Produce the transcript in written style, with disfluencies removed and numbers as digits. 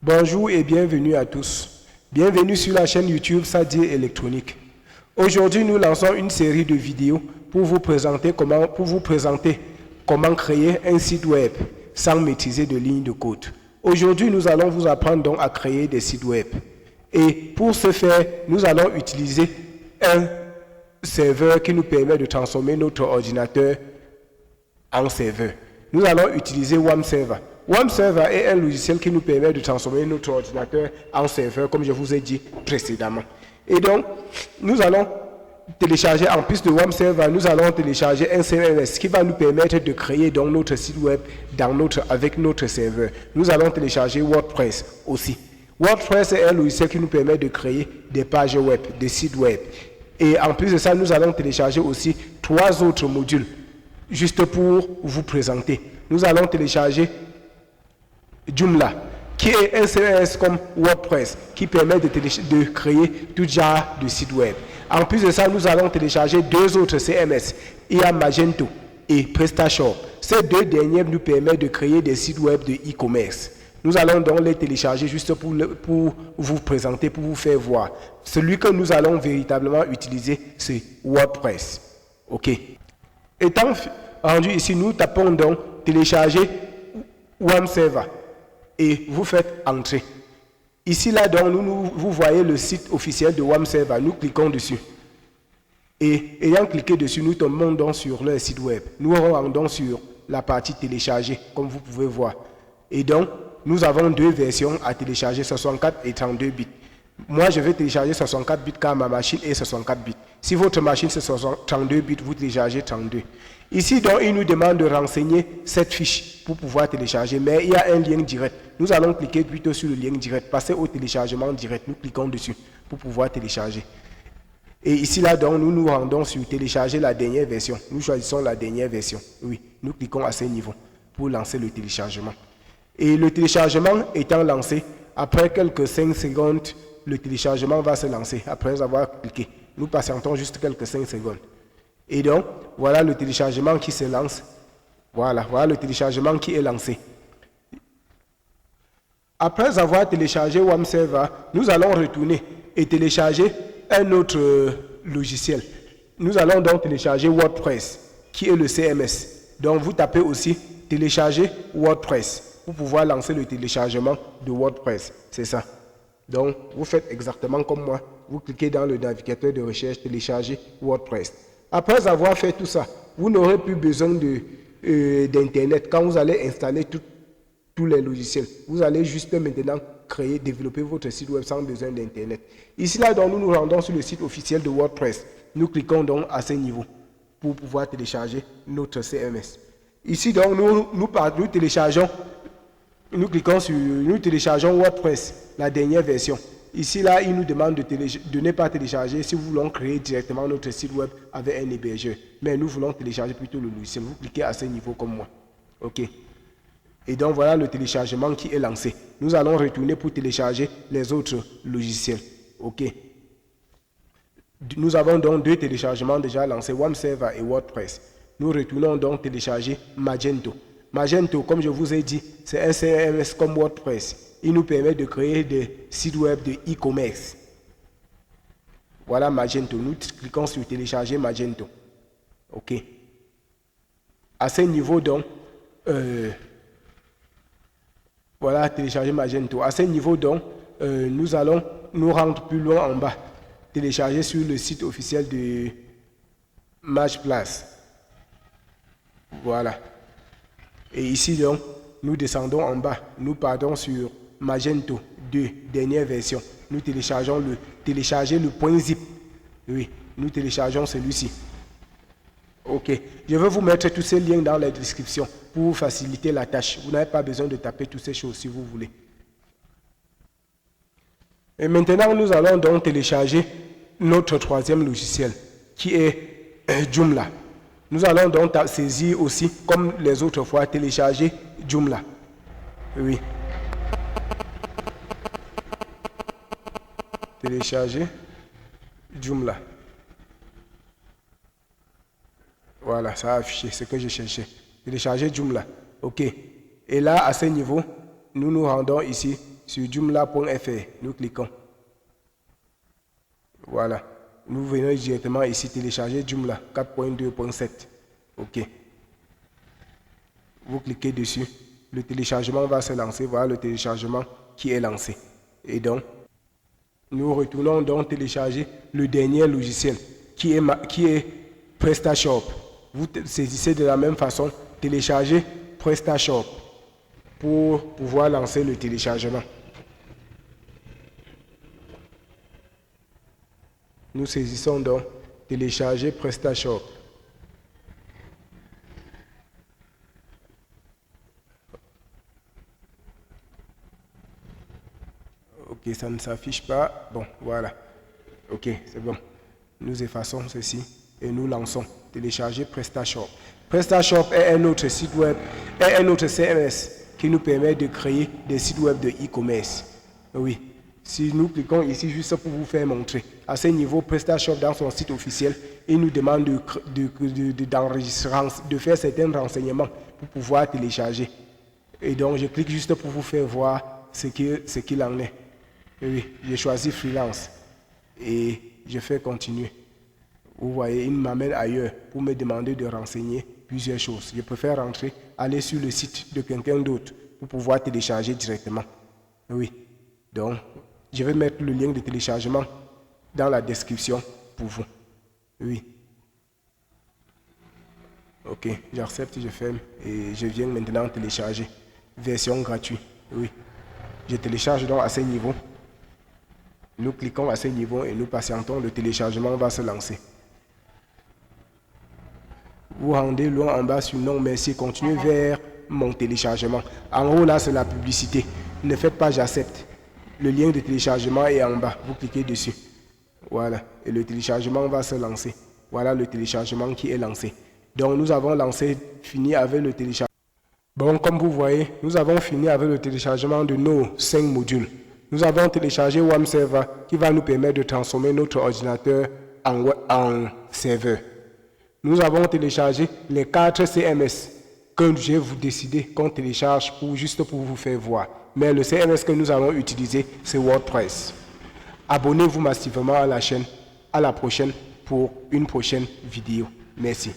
Bonjour et bienvenue à tous. Bienvenue sur la chaîne YouTube Sadie Électronique. Aujourd'hui, nous lançons une série de vidéos pour vous présenter comment créer un site web sans maîtriser de lignes de code. Aujourd'hui, nous allons vous apprendre donc à créer des sites web. Et pour ce faire, nous allons utiliser un serveur qui nous permet de transformer notre ordinateur en serveur. Nous allons utiliser WAMserver. WAMserver est un logiciel qui nous permet de transformer notre ordinateur en serveur, comme je vous ai dit précédemment. Et donc, nous allons télécharger, en plus de WAMserver, nous allons télécharger un CMS qui va nous permettre de créer donc notre site web avec notre serveur. Nous allons télécharger WordPress aussi. WordPress est un logiciel qui nous permet de créer des pages web, des sites web. Et en plus de ça, nous allons télécharger aussi 3 autres modules, juste pour vous présenter. Nous allons télécharger Joomla, qui est un CMS comme WordPress, qui permet de créer tout genre de site web. En plus de ça, nous allons télécharger 2 autres CMS. Il y a Magento et PrestaShop. Ces 2 derniers nous permettent de créer des sites web de e-commerce. Nous allons donc les télécharger juste pour vous présenter, pour vous faire voir. Celui que nous allons véritablement utiliser, c'est WordPress. OK. Étant rendu ici, nous tapons donc télécharger WAMserver et vous faites entrer. Ici, là, donc, vous voyez le site officiel de WAMserver. Nous cliquons dessus. Et ayant cliqué dessus, nous tombons donc sur leur site web. Nous rendons sur la partie télécharger, comme vous pouvez voir. Et donc, nous avons 2 versions à télécharger, 64 et 32 bits. Moi, je vais télécharger 64 bits car ma machine est 64 bits. Si votre machine c'est 32 bits, vous téléchargez 32. Ici, donc, il nous demande de renseigner cette fiche pour pouvoir télécharger, mais il y a un lien direct. Nous allons cliquer plutôt sur le lien direct, passer au téléchargement direct. Nous cliquons dessus pour pouvoir télécharger. Et ici, là, donc, nous nous rendons sur télécharger la dernière version. Nous choisissons la dernière version. Oui, nous cliquons à ce niveau pour lancer le téléchargement. Et le téléchargement étant lancé, après quelques 5 secondes, le téléchargement va se lancer après avoir cliqué. Nous patientons juste quelques 5 secondes. Et donc, voilà le téléchargement qui se lance. Voilà le téléchargement qui est lancé. Après avoir téléchargé WAMserver, nous allons retourner et télécharger un autre logiciel. Nous allons donc télécharger WordPress, qui est le CMS. Donc, vous tapez aussi télécharger WordPress pour pouvoir lancer le téléchargement de WordPress. C'est ça. Donc, vous faites exactement comme moi. Vous cliquez dans le navigateur de recherche, télécharger WordPress. Après avoir fait tout ça, vous n'aurez plus besoin d'Internet. Quand vous allez installer tous les logiciels, vous allez juste maintenant développer votre site web sans besoin d'Internet. Ici, là, donc, nous nous rendons sur le site officiel de WordPress. Nous cliquons donc à ce niveau pour pouvoir télécharger notre CMS. Ici, donc, nous téléchargeons WordPress, la dernière version. Ici, là, il nous demande de ne pas télécharger si nous voulons créer directement notre site web avec un hébergeur. Mais nous voulons télécharger plutôt le logiciel. Vous cliquez à ce niveau comme moi. OK. Et donc, voilà le téléchargement qui est lancé. Nous allons retourner pour télécharger les autres logiciels. OK. Nous avons donc 2 téléchargements déjà lancés, WAMserver et WordPress. Nous retournons donc télécharger Magento. Magento, comme je vous ai dit, c'est un CMS comme WordPress. Il nous permet de créer des sites web de e-commerce. Voilà Magento. Nous cliquons sur télécharger Magento. OK. À ce niveau, donc, voilà, télécharger Magento. À ce niveau, donc, nous allons nous rendre plus loin en bas. Télécharger sur le site officiel de MagePlace. Voilà. Et ici, donc, nous descendons en bas. Nous partons sur Magento 2, dernière version. Nous télécharger le .zip. Oui, nous téléchargeons celui-ci. OK. Je vais vous mettre tous ces liens dans la description pour vous faciliter la tâche. Vous n'avez pas besoin de taper toutes ces choses si vous voulez. Et maintenant, nous allons donc télécharger notre 3e logiciel qui est Joomla. Nous allons donc saisir aussi, comme les autres fois, télécharger Joomla. Oui. Télécharger Joomla. Voilà, ça a affiché ce que je cherchais. Télécharger Joomla. OK. Et là, à ce niveau, nous nous rendons ici sur joomla.fr. Nous cliquons. Voilà. Nous venons directement ici télécharger Joomla 4.2.7. OK. Vous cliquez dessus. Le téléchargement va se lancer. Voilà le téléchargement qui est lancé. Et donc, nous retournons donc télécharger le dernier logiciel qui est PrestaShop. Vous saisissez de la même façon, téléchargez PrestaShop pour pouvoir lancer le téléchargement. Nous saisissons donc télécharger PrestaShop. Ok, ça ne s'affiche pas. Bon, voilà. Ok, c'est bon. Nous effaçons ceci et nous lançons télécharger PrestaShop. PrestaShop est un autre site web, est un autre CMS qui nous permet de créer des sites web de e-commerce. Oui. Si nous cliquons ici juste pour vous faire montrer, à ce niveau, PrestaShop dans son site officiel, il nous demande de faire certains renseignements pour pouvoir télécharger. Et donc, je clique juste pour vous faire voir ce qu'il en est. Oui, j'ai choisi freelance et je fais continuer. Vous voyez, il m'amène ailleurs pour me demander de renseigner plusieurs choses. Je préfère rentrer, aller sur le site de quelqu'un d'autre pour pouvoir télécharger directement. Oui, donc je vais mettre le lien de téléchargement dans la description pour vous. Oui. Ok, j'accepte, je ferme et je viens maintenant télécharger. Version gratuite. Oui. Je télécharge donc à ce niveau. Nous cliquons à ce niveau et nous patientons, le téléchargement va se lancer. Vous rendez loin en bas sur non merci, continuez vers mon téléchargement. En haut là c'est la publicité. Ne faites pas j'accepte. Le lien de téléchargement est en bas. Vous cliquez dessus. Voilà. Et le téléchargement va se lancer. Voilà le téléchargement qui est lancé. Donc nous avons fini avec le téléchargement. Bon, comme vous voyez, nous avons fini avec le téléchargement de nos 5 modules. Nous avons téléchargé WAMServer qui va nous permettre de transformer notre ordinateur en serveur. Nous avons téléchargé les 4 CMS que je vais vous décider qu'on télécharge juste pour vous faire voir. Mais le CMS que nous allons utiliser, c'est WordPress. Abonnez-vous massivement à la chaîne. À la prochaine pour une prochaine vidéo. Merci.